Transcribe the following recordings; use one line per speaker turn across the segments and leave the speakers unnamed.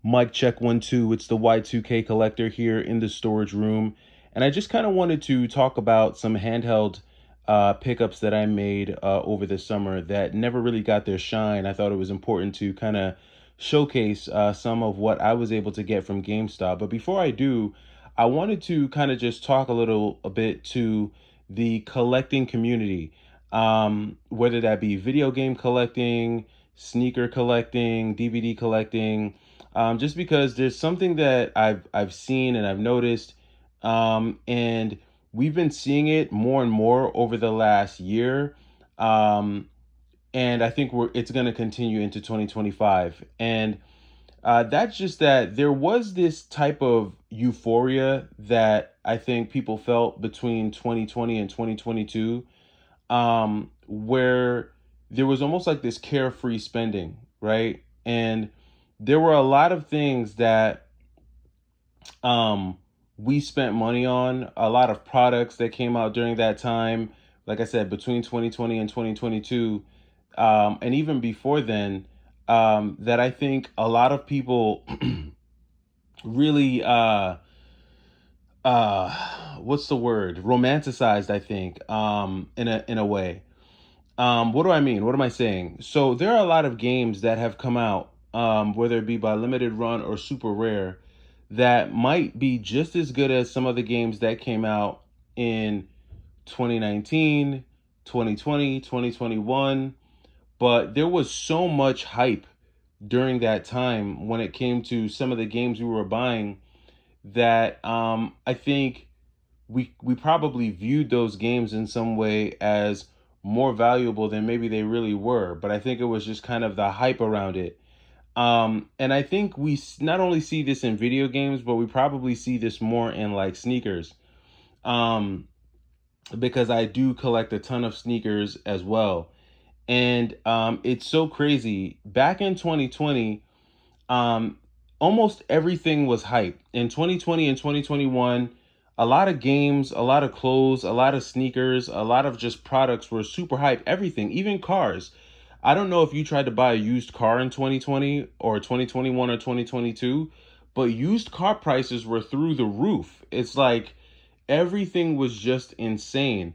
Mic check 1 2. It's the Y2K collector here in the storage room, and I just kind of wanted to talk about some handheld pickups that I made over the summer that never really got their shine. I thought it was important to kind of showcase some of what I was able to get from GameStop. But before I do, I wanted to kind of just talk a bit to the collecting community, whether that be video game collecting, sneaker collecting, DVD collecting, just because there's something that I've seen and I've noticed, and we've been seeing it more and more over the last year, um, and I think it's going to continue into 2025. And that's just that there was this type of euphoria that I think people felt between 2020 and 2022, where there was almost like this carefree spending, right? And there were a lot of things that um, we spent money on, a lot of products that came out during that time. Like I said, between 2020 and 2022, and even before then, that I think a lot of people really, what's the word? Romanticized, I think, in a way. What do I mean? What am I saying? So there are a lot of games that have come out, whether it be by limited run or super rare, that might be just as good as some of the games that came out in 2019, 2020, 2021. But there was so much hype during that time when it came to some of the games we were buying that I think we probably viewed those games in some way as more valuable than maybe they really were. But I think it was just kind of the hype around it. And I think not only see this in video games, but we probably see this more in like sneakers. Um, because I do collect a ton of sneakers as well. And it's so crazy. Back in 2020, um, almost everything was hype. In 2020 and 2021, a lot of games, a lot of clothes, a lot of sneakers, a lot of just products were super hype. Everything, even cars. I don't know if you tried to buy a used car in 2020 or 2021 or 2022, but used car prices were through the roof. It's like everything was just insane.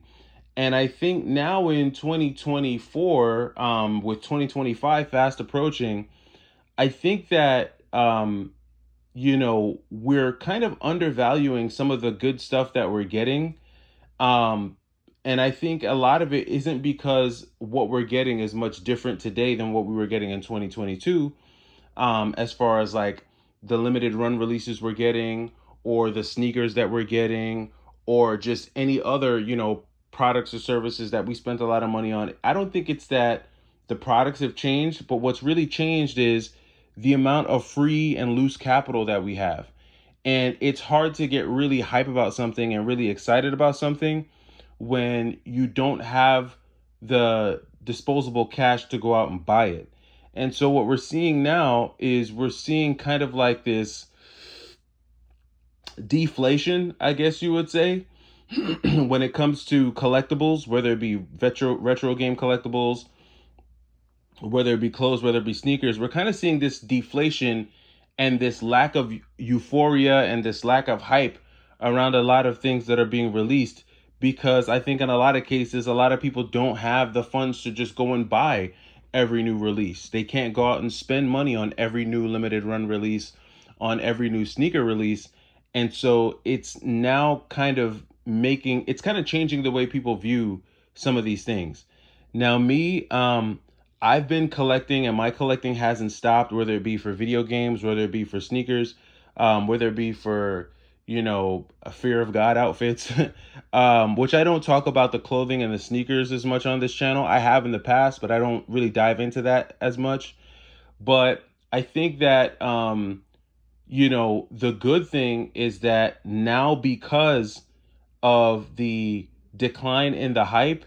And I think now in 2024, with 2025 fast approaching, I think that we're kind of undervaluing some of the good stuff that we're getting. Um, and I think a lot of it isn't because what we're getting is much different today than what we were getting in 2022, as far as like the limited run releases we're getting, or the sneakers that we're getting, or just any other, products or services that we spent a lot of money on. I don't think it's that the products have changed, but what's really changed is the amount of free and loose capital that we have. And it's hard to get really hype about something and really excited about something when you don't have the disposable cash to go out and buy it. And so what we're seeing now is we're seeing kind of like this deflation, I guess you would say, when it comes to collectibles, whether it be retro game collectibles, whether it be clothes, whether it be sneakers. We're kind of seeing this deflation and this lack of euphoria and this lack of hype around a lot of things that are being released, because I think in a lot of cases, a lot of people don't have the funds to just go and buy every new release. They can't go out and spend money on every new limited run release, on every new sneaker release. And so it's now it's kind of changing the way people view some of these things. Now, me, I've been collecting, and my collecting hasn't stopped, whether it be for video games, whether it be for sneakers, whether it be for, a fear of God outfits, which I don't talk about the clothing and the sneakers as much on this channel. I have in the past, but I don't really dive into that as much. But I think that, the good thing is that now, because of the decline in the hype,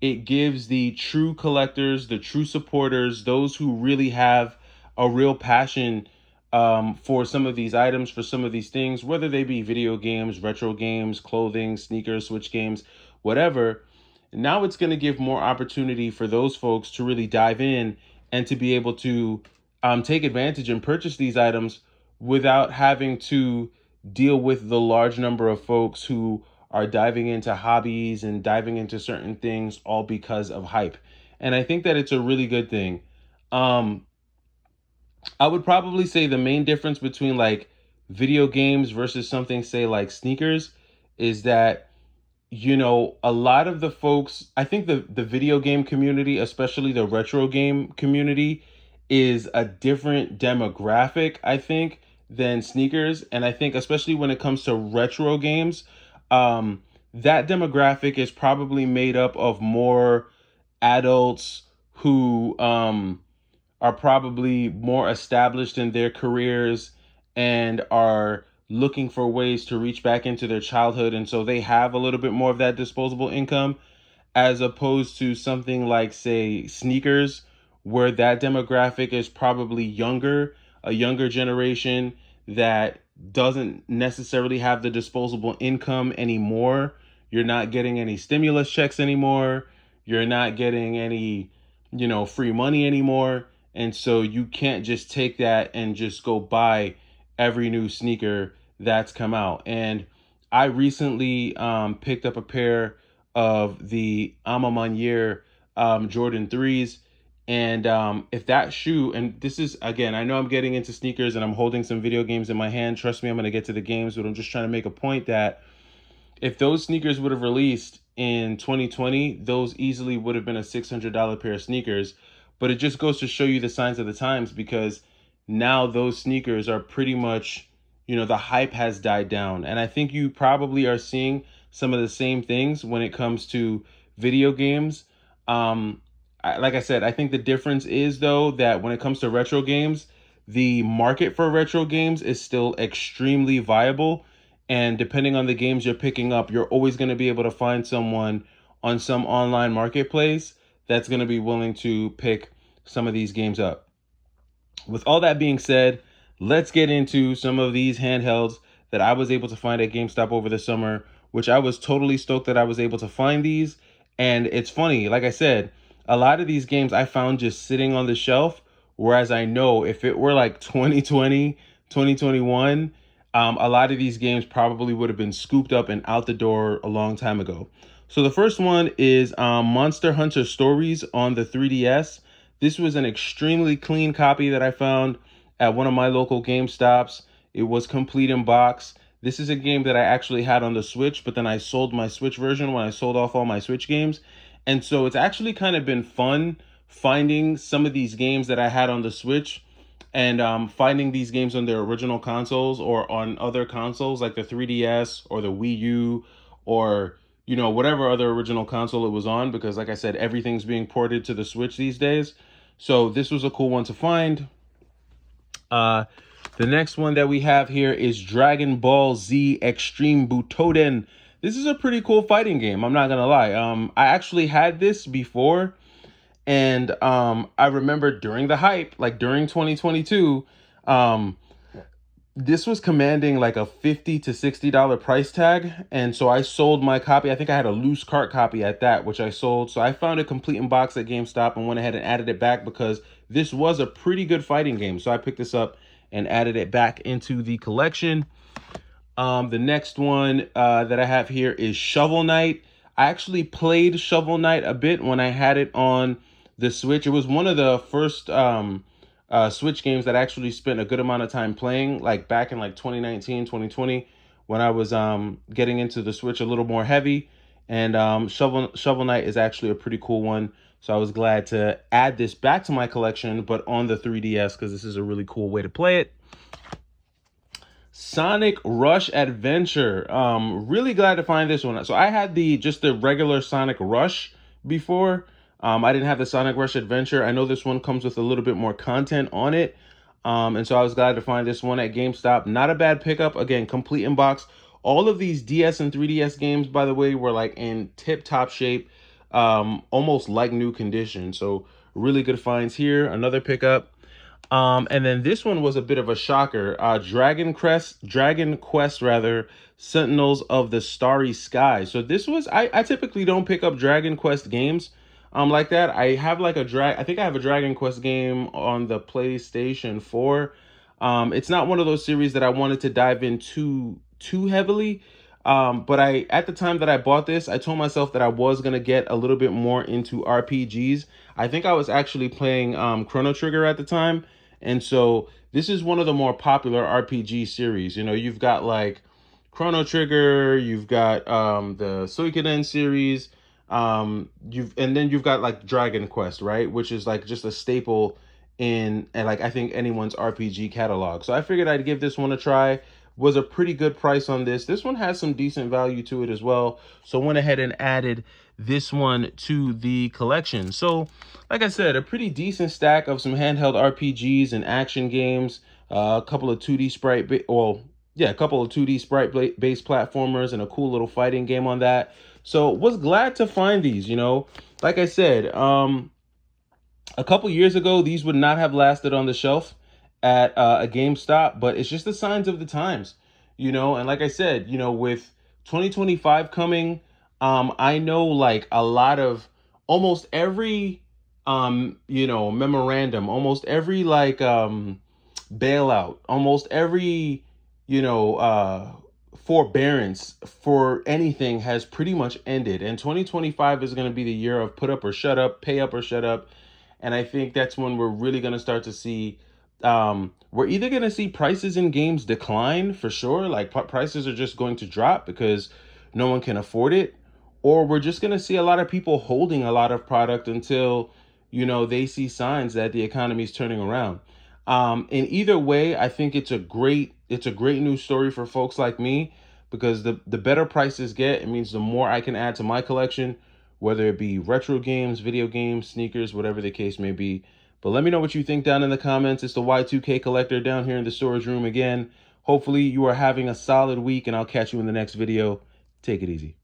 it gives the true collectors, the true supporters, those who really have a real passion, for some of these items, for some of these things, whether they be video games, retro games, clothing, sneakers, Switch games, whatever. Now it's going to give more opportunity for those folks to really dive in and to be able to take advantage and purchase these items without having to deal with the large number of folks who are diving into hobbies and diving into certain things all because of hype. And I think that it's a really good thing. Um, I would probably say the main difference between like video games versus something, say, like sneakers, is that a lot of the folks, I think the video game community, especially the retro game community, is a different demographic, I think, than sneakers. And I think especially when it comes to retro games, um, that demographic is probably made up of more adults who are probably more established in their careers and are looking for ways to reach back into their childhood. And so they have a little bit more of that disposable income, as opposed to something like, say, sneakers, where that demographic is probably younger, a younger generation that doesn't necessarily have the disposable income anymore. You're not getting any stimulus checks anymore. You're not getting any, free money anymore. And so you can't just take that and just go buy every new sneaker that's come out. And I recently picked up a pair of the Ama Manier Jordan 3s. And if that shoe, and this is, again, I know I'm getting into sneakers and I'm holding some video games in my hand. Trust me, I'm going to get to the games, but I'm just trying to make a point that if those sneakers would have released in 2020, those easily would have been a $600 pair of sneakers. But it just goes to show you the signs of the times, because now those sneakers are pretty much, the hype has died down. And I think you probably are seeing some of the same things when it comes to video games. Like I said, I think the difference is, though, that when it comes to retro games, the market for retro games is still extremely viable. And depending on the games you're picking up, you're always going to be able to find someone on some online marketplace that's going to be willing to pick some of these games up. With all that being said, let's get into some of these handhelds that I was able to find at GameStop over the summer, which I was totally stoked that I was able to find these. And it's funny, like I said, a lot of these games I found just sitting on the shelf, whereas I know if it were like 2020, 2021, a lot of these games probably would have been scooped up and out the door a long time ago. So the first one is Monster Hunter Stories on the 3DS. This was an extremely clean copy that I found at one of my local GameStops. It was complete in box. This is a game that I actually had on the Switch, but then I sold my Switch version when I sold off all my Switch games. And so it's actually kind of been fun finding some of these games that I had on the Switch, and finding these games on their original consoles or on other consoles like the 3DS or the Wii U, or whatever other original console it was on, because like I said, everything's being ported to the Switch these days. So this was a cool one to find. Uh, the next one that we have here is Dragon Ball Z Extreme Butoden. This is a pretty cool fighting game, I'm not gonna lie. I actually had this before, and I remember during the hype, like during 2022, um, this was commanding like a $50 to $60 price tag. And so I sold my copy. I think I had a loose cart copy at that, which I sold. So I found it complete in box at GameStop and went ahead and added it back, because this was a pretty good fighting game. So I picked this up and added it back into the collection. The next one that I have here is Shovel Knight. I actually played Shovel Knight a bit when I had it on the Switch. It was one of the first Switch games that I actually spent a good amount of time playing, like back in like 2019, 2020, when I was getting into the Switch a little more heavy. And Shovel Knight is actually a pretty cool one. So I was glad to add this back to my collection, but on the 3DS, because this is a really cool way to play it. Sonic Rush Adventure. Really glad to find this one. So I had just the regular Sonic Rush before. I didn't have the Sonic Rush Adventure. I know this one comes with a little bit more content on it. And so I was glad to find this one at GameStop. Not a bad pickup. Again, complete in box. All of these DS and 3DS games, by the way, were like in tip-top shape, almost like new condition. So really good finds here. Another pickup. And then this one was a bit of a shocker. Dragon Quest rather, Sentinels of the Starry Sky. So this was, I typically don't pick up Dragon Quest games like that. I have like I think I have a Dragon Quest game on the PlayStation 4. It's not one of those series that I wanted to dive into too heavily. But I, at the time that I bought this, I told myself that I was gonna get a little bit more into RPGs. I think I was actually playing Chrono Trigger at the time, and so this is one of the more popular RPG series. You know, you've got like Chrono Trigger, you've got the Suikoden series, and then you've got like Dragon Quest, right, which is like just a staple in, and like I think anyone's RPG catalog. So I figured I'd give this one a try. Was a pretty good price on this. This one has some decent value to it as well. So went ahead and added this one to the collection. So like I said, a pretty decent stack of some handheld RPGs and action games, a couple of 2D a couple of 2D sprite based platformers and a cool little fighting game on that. So was glad to find these, you know. Like I said, a couple years ago, these would not have lasted on the shelf at a GameStop, but it's just the signs of the times, you know. And like I said, you know, with 2025 coming, I know like a lot of almost every, you know, memorandum, almost every like bailout, almost every, you know, forbearance for anything has pretty much ended. And 2025 is going to be the year of put up or shut up, pay up or shut up. And I think that's when we're really going to start to see, we're either going to see prices in games decline for sure, like prices are just going to drop because no one can afford it, or we're just going to see a lot of people holding a lot of product until, you know, they see signs that the economy is turning around. In either way, I think it's a great news story for folks like me, because the better prices get, it means the more I can add to my collection, whether it be retro games, video games, sneakers, whatever the case may be. But let me know what you think down in the comments. It's the Y2K Collector down here in the storage room again. Hopefully you are having a solid week, and I'll catch you in the next video. Take it easy.